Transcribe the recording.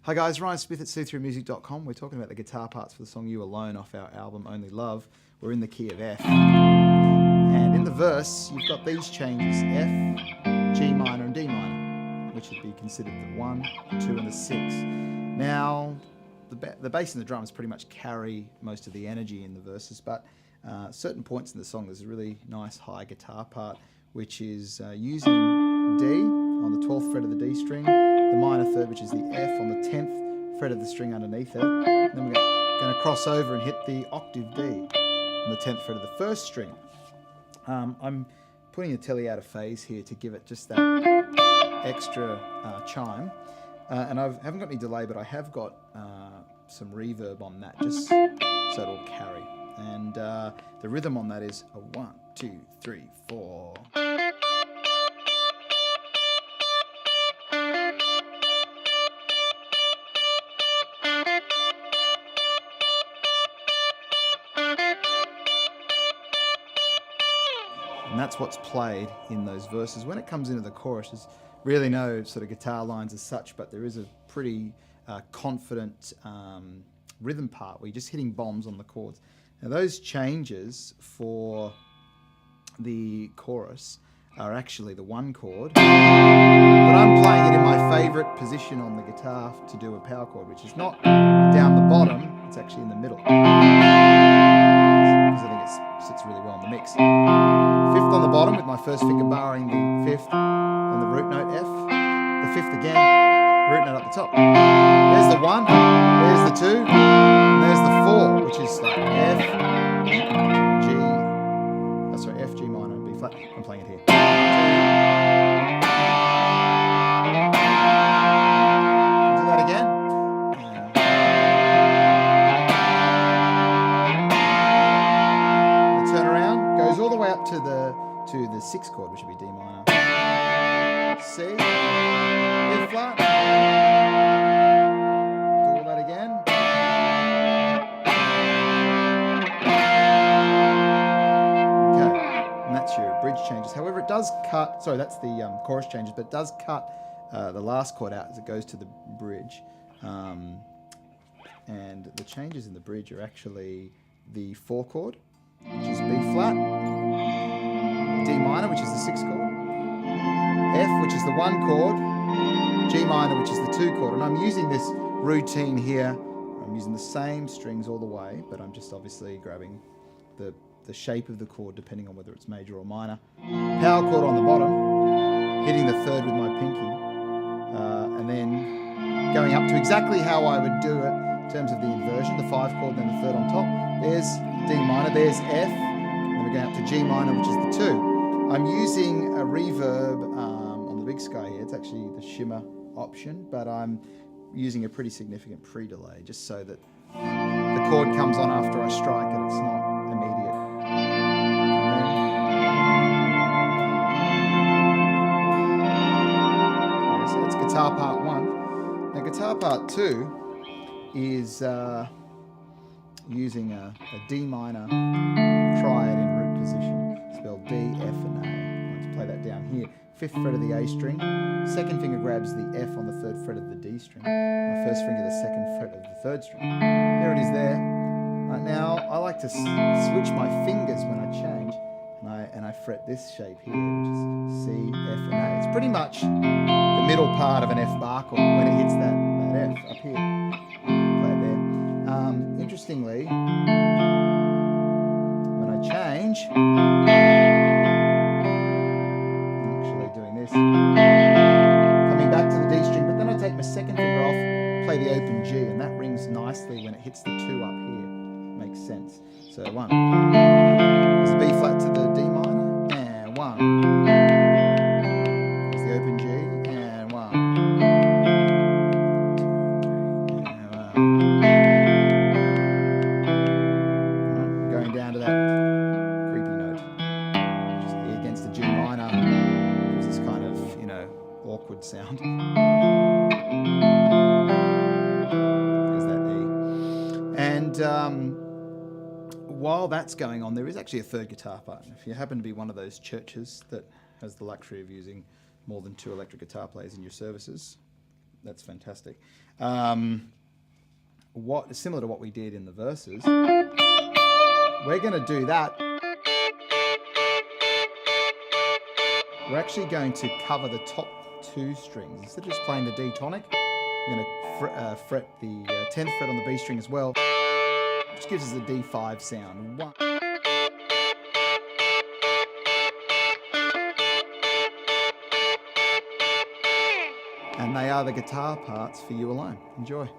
Hi guys, Ryan Smith at see-throughmusic.com. We're talking about the guitar parts for the song You Alone off our album Only Love. We're in the key of F. And in the verse, you've got these changes, F, G minor and D minor, which would be considered the 1, the 2 and the 6. Now, the bass and the drums pretty much carry most of the energy in the verses, but certain points in the song there's a really nice high guitar part, which is using D on the 12th fret of the D string, the minor third, which is the F, on the 10th fret of the string underneath it. And then we're going to cross over and hit the octave D on the 10th fret of the first string. I'm putting the telly out of phase here to give it just that extra chime. And I haven't got any delay, but I have got some reverb on that, just so it'll carry. And the rhythm on that is a 1, 2, 3, 4. And that's what's played in those verses. When it comes into the chorus, there's really no sort of guitar lines as such, but there is a pretty confident rhythm part where you're just hitting bombs on the chords. Now those changes for the chorus are actually the 1 chord, but I'm playing it in my favourite position on the guitar to do a power chord, which is not down the bottom, it's actually in the middle, because I think it sits really well in the mix. 5th on the bottom with my first finger barring the 5th and the root note F. The 5th again, root note up the top. There's the 1, there's the 2, and there's the 4, which is like F, G minor, B flat. I'm playing it here. Do that again. The turnaround goes all the way up to the 6th chord, which would be D minor. C, B flat. Do all that again. Okay, and that's your bridge changes. However, it does cut, sorry, that's the chorus changes, but it does cut the last chord out as it goes to the bridge. And the changes in the bridge are actually the 4 chord, which is B flat, D minor, which is the 6th chord, F, which is the 1 chord, G minor, which is the 2 chord. And I'm using this routine here. I'm using the same strings all the way, but I'm just obviously grabbing the shape of the chord depending on whether it's major or minor. Power chord on the bottom, hitting the 3rd with my pinky, and then going up to exactly how I would do it in terms of the inversion, the 5 chord, then the 3rd on top. There's D minor, there's F, then we're going up to G minor, which is the 2. I'm using a reverb on the Big Sky here. It's actually the shimmer option, but I'm using a pretty significant pre-delay just so that the chord comes on after I strike it. It's not immediate. So that's guitar part 1. Now guitar part 2 is using a D minor triad in root position, spelled D, F and A. Let's play that down here. 5th fret of the A string, 2nd finger grabs the F on the 3rd fret of the D string, my 1st finger the 2nd fret of the 3rd string. There it is there. Right now, I like to switch my fingers when I change, and I fret this shape here, which is C, F and A. It's pretty much the middle part of an F bar chord when it hits that F up here. Play it there. Interestingly, when I change, I'm actually doing this, coming back to the D string, but then I take my 2nd finger off, play the open G, and that rings nicely when it hits the 2 up here. Makes sense. So 1. There's the B flat to the D minor, and 1. There's the open G, and 1. 2, 3, and 1. Going down to that creepy note, just E against the G minor, gives this kind of, awkward sound. There's that E. And while that's going on, there is actually a 3rd guitar part. If you happen to be one of those churches that has the luxury of using more than 2 electric guitar players in your services, That's fantastic. Similar to what we did in the verses, we're going to do that. We're actually going to cover the top 2 strings. Instead of just playing the D tonic, we're going to fret the 10th fret on the B string as well, which gives us a D5 sound. 1. And they are the guitar parts for You Alone. Enjoy.